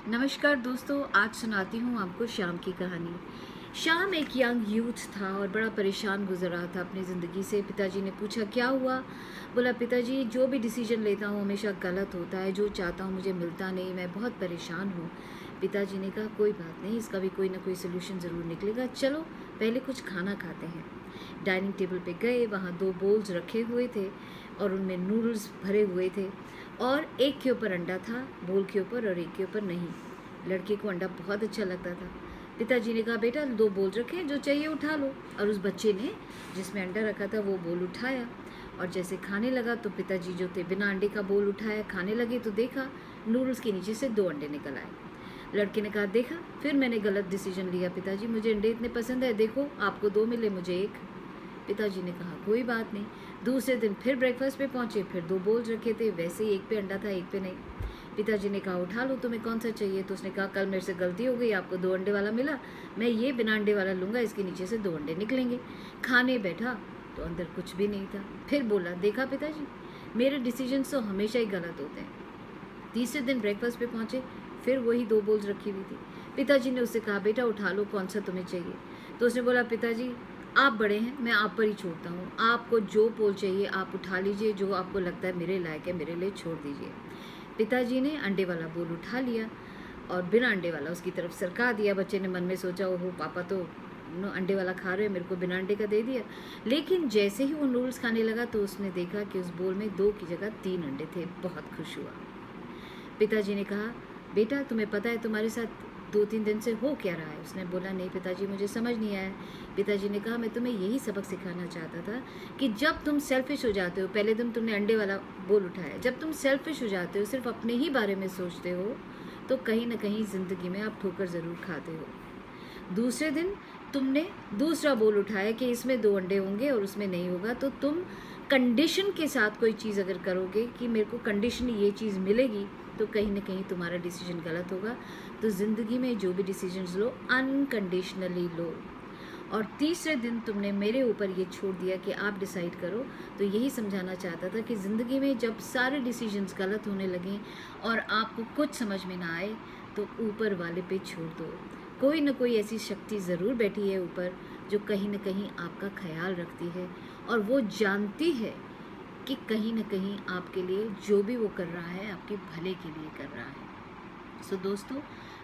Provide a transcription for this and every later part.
नमस्कार दोस्तों, आज सुनाती हूँ आपको शाम की कहानी। शाम एक यंग यूथ था और बड़ा परेशान गुजर रहा था अपनी ज़िंदगी से। पिताजी ने पूछा क्या हुआ। बोला, पिताजी जो भी डिसीजन लेता हूँ हमेशा गलत होता है, जो चाहता हूँ मुझे मिलता नहीं, मैं बहुत परेशान हूँ। पिताजी ने कहा कोई बात नहीं, इसका भी कोई ना कोई सोल्यूशन ज़रूर निकलेगा, चलो पहले कुछ खाना खाते हैं। डाइनिंग टेबल पे गए, वहाँ 2 बोल्स रखे हुए थे और उनमें नूडल्स भरे हुए थे और एक के ऊपर अंडा था बोल के ऊपर और एक के ऊपर नहीं। लड़के को अंडा बहुत अच्छा लगता था। पिताजी ने कहा बेटा 2 बोल रखे हैं, जो चाहिए उठा लो। और उस बच्चे ने जिसमें अंडा रखा था वो बोल उठाया और जैसे खाने लगा तो पिताजी जो थे बिना अंडे का बोल उठाया, खाने लगे तो देखा नूडल्स के नीचे से 2 अंडे निकल आए। लड़के ने कहा देखा, फिर मैंने गलत डिसीजन लिया पिताजी, मुझे अंडे इतने पसंद है, देखो आपको 2 मिले मुझे 1। पिताजी ने कहा कोई बात नहीं। दूसरे दिन फिर ब्रेकफास्ट पे पहुंचे, फिर 2 बोल्स रखे थे, वैसे ही एक पे अंडा था एक पे नहीं। पिताजी ने कहा उठा लो, तुम्हें कौन सा चाहिए। तो उसने कहा कल मेरे से गलती हो गई, आपको 2 अंडे वाला मिला, मैं ये बिना अंडे वाला लूँगा, इसके नीचे से 2 अंडे निकलेंगे। खाने बैठा तो अंदर कुछ भी नहीं था। फिर बोला देखा पिताजी, मेरे डिसीजन तो हमेशा ही गलत होते हैं। तीसरे दिन ब्रेकफास्ट पे पहुंचे, फिर वही 2 बोल्स रखी हुई थी। पिताजी ने उससे कहा बेटा उठा लो, कौन सा तुम्हें चाहिए। तो उसने बोला पिताजी आप बड़े हैं, मैं आप पर ही छोड़ता हूँ, आपको जो बोल चाहिए आप उठा लीजिए, जो आपको लगता है मेरे लायक है मेरे लिए छोड़ दीजिए। पिताजी ने अंडे वाला बोल उठा लिया और बिना अंडे वाला उसकी तरफ सरका दिया। बच्चे ने मन में सोचा ओहो पापा तो अंडे वाला खा रहे हैं, मेरे को बिना अंडे का दे दिया। लेकिन जैसे ही वो नूडल्स खाने लगा तो उसने देखा कि उस बोल में 2 की जगह 3 अंडे थे। बहुत खुश हुआ। पिताजी ने कहा बेटा तुम्हें पता है तुम्हारे साथ 2-3 दिन से हो क्या रहा है। उसने बोला नहीं पिताजी मुझे समझ नहीं आया। पिताजी ने कहा मैं तुम्हें यही सबक सिखाना चाहता था कि जब तुम सेल्फिश हो जाते हो, पहले दिन तुमने अंडे वाला बोल उठाया, जब तुम सेल्फिश हो जाते हो, सिर्फ अपने ही बारे में सोचते हो, तो कहीं ना कहीं ज़िंदगी में आप ठोकर ज़रूर खाते हो। दूसरे दिन तुमने दूसरा बोल उठाया कि इसमें 2 अंडे होंगे और उसमें नहीं होगा, तो तुम कंडीशन के साथ कोई चीज़ अगर करोगे कि मेरे को कंडीशन ये चीज़ मिलेगी, तो कहीं ना कहीं तुम्हारा डिसीजन गलत होगा। तो ज़िंदगी में जो भी डिसीजंस लो अनकंडीशनली लो। और तीसरे दिन तुमने मेरे ऊपर ये छोड़ दिया कि आप डिसाइड करो। तो यही समझाना चाहता था कि ज़िंदगी में जब सारे डिसीजंस गलत होने लगें और आपको कुछ समझ में ना आए तो ऊपर वाले पे छोड़ दो। कोई ना कोई ऐसी शक्ति ज़रूर बैठी है ऊपर जो कहीं ना कहीं आपका ख्याल रखती है और वो जानती है कि कहीं ना कहीं आपके लिए जो भी वो कर रहा है आपके भले के लिए कर रहा है। सो दोस्तों,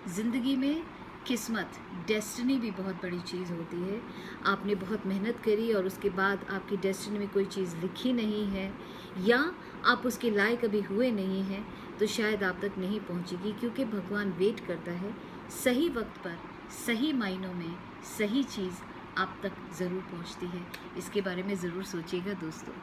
ज़िंदगी में किस्मत, डेस्टिनी भी बहुत बड़ी चीज़ होती है। आपने बहुत मेहनत करी और उसके बाद आपकी डेस्टिनी में कोई चीज़ लिखी नहीं है या आप उसके लायक अभी हुए नहीं हैं, तो शायद आप तक नहीं पहुंचेगी, क्योंकि भगवान वेट करता है सही वक्त पर, सही मायनों में सही चीज़ आप तक ज़रूर पहुंचती है। इसके बारे में ज़रूर सोचिएगा दोस्तों।